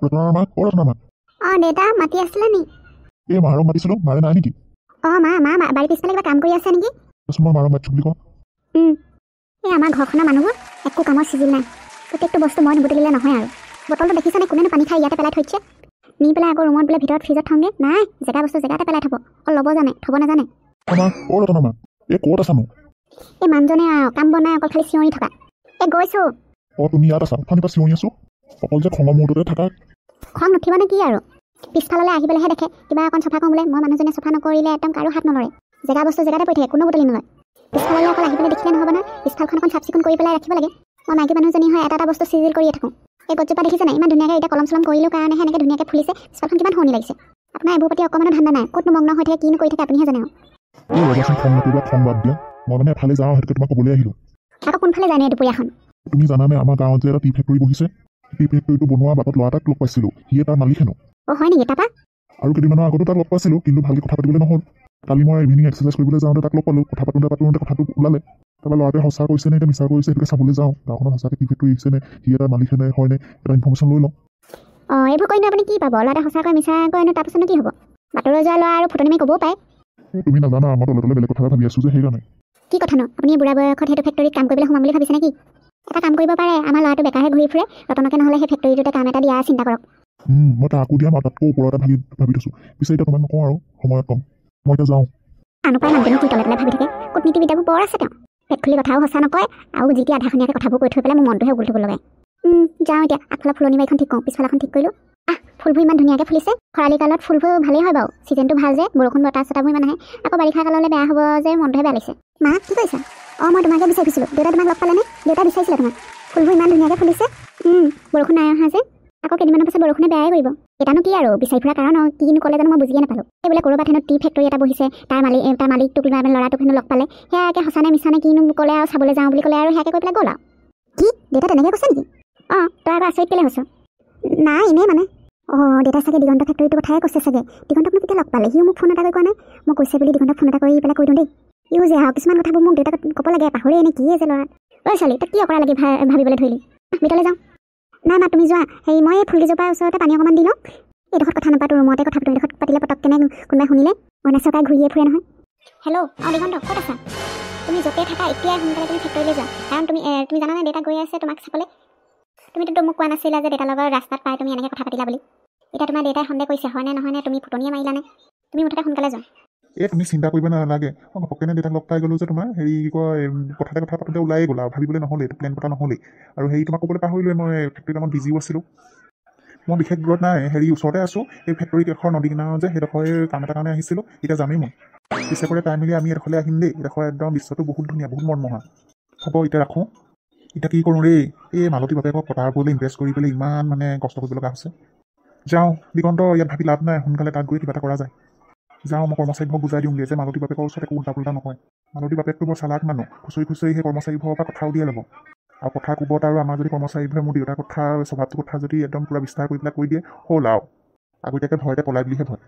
ৰতনৰ মা ক'ত ৰতনৰ মা? দেউতা মাতি আছিলে নি? এই মাৰক মাতিছিলোঁ, মাৰে নাই নেকি? মা বাৰীৰ পিছফালে কিবা কাম কৰি আছে নেকি? তাৰপিছত মই মাৰক মাতিছোঁ বুলি কওঁ। এই আমাৰ ঘৰখনৰ মানুহবোৰ একো কামৰ চিজিল নাই। প্ৰত্যেকটো বস্তু মই নুবুটলিলে নহয় আৰু। বটলটো দেখিছেনে কোনেনো পানী খাই ইয়াতে পেলাই থৈছে? নি পেলাই আকৌ ৰুমত বোলে ভিতৰত ফ্ৰিজত থওঁগে। নাই, জেগা বস্তু জেগাতে পেলাই থ'ব। ল'ব জানে, থ'ব নাজানে। মা ক'ত ৰতনৰ মা? এই ক'ত আছানো? এই মানুহজনে কাম বনাই অকল খালি চিঞৰি থকা। গৈছোঁ। তুমি ইয়াত আছা? উঠানিৰ পৰা চিঞৰি আছোঁ। অকল যে খঙৰ মূৰটোতে থাকা। খং নুঠিবনে কি আৰু? পিছফাললৈ আহি পেলাইহে দেখে কিবা অকণ চফা কৰোঁ বোলে। মই মানুহজনে চফা নকৰিলে একদম কাৰো হাত নলৰে। জেগা বস্তু জেগাতে পৰি থাকে, কোনো বুটলি নলয়। পিছফাললৈ অকল আহি পেলাই দেখিলে নহ'ব না। পিছফালখন অকণ চাফ চিকুণ কৰি পেলাই ৰাখিব লাগে। মই মাইকী মানুহজনী হয় এটা বস্তু চিজিল কৰিয়ে থাকোঁ। এই গছজোপা দেখিছে নাই? ইমান ধুনীয়াকৈ এতিয়া কলম চলম কৰিলোঁ কাৰণেহে এনেকৈ ধুনীয়াকৈ ফুলিছে। পিছফালখন কিমান শুৱনি লাগিছে। আপোনাৰ এইবোৰ প্ৰতি অকণমানো ধান্দা নাই। ক'তনো মগ্ন হৈ থাকে, কিনো কৰি থাকে আপুনিহে জানে। ৰ'বাচোন, খং নকৰিবা, খং বাদ দিয়া। মই মানে এফালে যাওঁ, সেইটোকে তোমাক ক'বলৈ আহিলোঁ। আকৌ কোনফালে যায় নে দুপৰীয়াখন? তুমি জানানে আমাৰ গাঁৱত যে এটা টি ফেক্টৰী বহিছে? টি ফেক্টৰীটো বনোৱা বাটত ল'ৰা এটাক লগ পাইছিলোঁ। সি তাৰ মালিক হেনো। হয় নেকি? তাৰপা আৰু কেইদিনমানৰ আগতো তাক লগ পাইছিলোঁ, কিন্তু ভালকৈ কথা পাতিবলৈ নহ'ল। কালি মই ইভিনিং এক্সাৰচাইজ কৰিবলৈ যাওঁতে তাক লগ পালোঁ। কথা পাতোঁতে কথাটো ওলালে। তাৰপৰা ল'ৰাটোৱে সঁচা কৈছে নে এতিয়া মিছা কৰিছে সেইটোকে চাবলৈ যাওঁ। গাঁওখনত সঁচাকৈ টি ফেক্টৰী আহিছে নে, সি এটা মালিক নে হয়নে, এটা ইনফৰ্মেশ্যন লৈ লওঁ। এইবোৰ কৰিনো আপুনি কি পাব? ল'ৰাটোৱে সঁচা কয় মিছা কয়নো তাৰপিছতনো কি হ'ব? বাটলৈ যোৱা ল'ৰা আৰু ফুটনি মাৰি ক'বও পাৰে। তুমি নাজানা, মই তলে বেলেগ কথা ভাবি আছোঁ যে সেইকাৰণে। কি কথানো? আপুনি বুঢ়া বয়সত সেইটো ফেক্টৰীত কাম কৰিবলৈ সোমাম বুলি ভাবিছে নেকি? এটা কাম কৰিব পাৰে, আমাৰ ল'ৰাটো বেকাৰহে ঘূৰি ফুৰে। ৰতনকে নহ'লে সেই ফেক্টৰীটোতে কাম এটা দিয়া চিন্তা কৰক। মই তাকো দিয়া তাতকৈ ওপৰত এটা ভাবি থৈছোঁ। পিছে এতিয়া তোমাক নকওঁ আৰু, সময়ত ক'ম। মই এতিয়া যাওঁ। আনুপায় মানুহজনে কি তলে তলে ভাবি থাকে? কূটনীতিবিদ্যাবোৰ বৰ আছে তেওঁ। পেট খুলি কথাও সঁচা নকয় আৰু যি টি আধাখনীয়াকৈ কথাবোৰ কৈ থৈ পেলাই মোৰ মনটোহে উগুল থুগুল লগায়। যাওঁ এতিয়া। আগফালে ফুলনি বাৰীখন ঠিক কৰোঁ, পিছফালখন ঠিক কৰিলোঁ। ফুলবোৰ ইমান ধুনীয়াকৈ ফুলিছে। খৰালি কালত ফুলবোৰ ভালেই হয় বাৰু, ছিজনটো ভাল যে, বৰষুণ বতাহ চতাহবোৰ ইমান আহে। আকৌ বাৰিষা কাললৈ বেয়া হ'ব যে, মনটোহে বেয়া লাগিছে। মা কি কৰিছা? মই তোমাকে বিচাৰি ফুৰিছিলোঁ। দেউতাই তোমাক লগ পালেনে? দেউতাই বিচাৰিছিলে তোমাক। ফুলবোৰ ইমান ধুনীয়াকৈ ফুলিছে। বৰষুণ নাই অহা যে, আকৌ কেইদিনমানৰ পাছত বৰষুণে বেয়াই কৰিব। এটানো কি আৰু বিচাৰি ফুৰা কাৰণ কিনো ক'লে জানো মই বুজিয়ে নাপালোঁ। এই বোলে ক'ৰবাত হেনো টি ফেক্টৰী এটা বহিছে, তাৰ মালিকটোক ল'ৰাটোক হেনো লগ পালে। সেয়াকে সঁচা নে মিছা নে কিনো ক'লে আৰু চাবলৈ যাওঁ বুলি ক'লে আৰু সেয়াকে কৈ পেলাই গ'ল আৰু। কি দেউতা তেনেকৈ কৈছে নেকি? তই আকৌ আচৰিত কেলৈ হৈছ? নাই এনেই মানে। দেউতাই চাগে দিগন্ত ফেক্টৰীটোৰ কথাই কৈছে চাগে। দিগন্তক মোক কেতিয়া লগ পালে? সিও মোক ফোন এটা কৰি কোৱা নাই। মই কৈছে বুলি দিগন্তক ফোন এটা কৰি পেলাই কৈ দিওঁ দেই। ইও যে কিছুমান কথাবোৰ মোক দেউতাক ক'ব লাগে, পাহৰি এনে কিয়ে যে ল'ৰা। ছোৱালী তই কি অকৰা লাগি ভাবিবলৈ ধৰিলি? ভিতৰলৈ যাওঁ। নাই মা তুমি যোৱা। মই এই ফুলকেইজোপাৰ ওচৰতে পানী অকণমান দি লওঁ। এইডোখৰত কথা নাপাতো, ৰুমতে কথা পাতোঁ। এইডোখৰত পাতিলে পটককেনে কোনোবাই শুনিলে অনাচকাই ঘূৰিয়ে ফুৰে নহয়। হেল্ল' দিগন্ত ক'ত আছা? তুমি য'তে থাকা এতিয়াই সোনকালে তুমি ফেক্টৰীলৈ যোৱা। কাৰণ তুমি জানানে দেউতা গৈ আছে তোমাক চাবলৈ। তুমিতো মোক কোৱা নাছিলা যে দেউতাৰ লগত ৰাস্তাত পাই তুমি এনেকৈ কথা পাতিলা বুলি। এতিয়া তোমাৰ দেউতাই সন্দেহ কৰিছে হয়নে নহয়নে, তুমি ফুটনিয়ে মাৰিলানে? তুমি মুঠতে সোনকালে যোৱা। তুমি চিন্তা কৰিব নালাগে। মই ঘপককেনে দেউতাক লগ পাই গ'লোঁ যে তোমাৰ কি কয় কথা পাতোঁতে ওলাই গ'ল আৰু ভাবিবলৈ নহ'লে, এইটো প্লেন পতা নহ'লেই। আৰু তোমাক ক'বলৈ পাহৰিলোৱে, মই ফেক্টৰী কামত বিজিও আছিলোঁ। মই বিশেষ দূৰত নাই, ওচৰতে আছোঁ। এই ফেক্টৰী কাষৰ নদী কিনাৰৰ যে সেইডোখৰ কাম এটা কাৰণে আহিছিলোঁ। এতিয়া যামেই মই। পিছে কৰি টাইম মিলি আমি এডোখৰলৈ আহিম দেই। এডোখৰ একদম দৃশ্যটো বহুত ধুনীয়া, বহুত মনমোহা। হ'ব এতিয়া ৰাখোঁ। এতিয়া কি কৰোঁ দেই, এই মালতী বাপেকক পতাৰবোৰলৈ ইমপ্ৰেছ কৰি পেলাই ইমান মানে কষ্ট কৰিব লগা হৈছে। যাওঁ দিগন্ত, ইয়াত ভাবি লাভ নাই, সোনকালে তাত গৈ কিবা এটা কৰা যায়। যাওঁ, মই কৰ্মচাৰীবোৰক বুজাই দিওঁগৈ যে মালতী বাপেকৰ ওচৰত একো উল্টা পুল্টা নকয়। মালতী বাপেকটো বৰ চালাক মানুহ, খুচৰি সেই কৰ্মচাৰীবোৰৰ পৰা কথা উলিয়াই ল'ব। আৰু কথাৰ কোবত আৰু আমাৰ যদি কৰ্মচাৰীবোৰে মোৰ দেউতাৰ কথা স্বভাৱটোৰ কথা যদি একদম পূৰা বিস্তাৰ কৰি পেলাই কৈ দিয়ে, হ'ল আৰু আগতীয়াকৈ ভয়তে পলাই বুলিহে ভয়।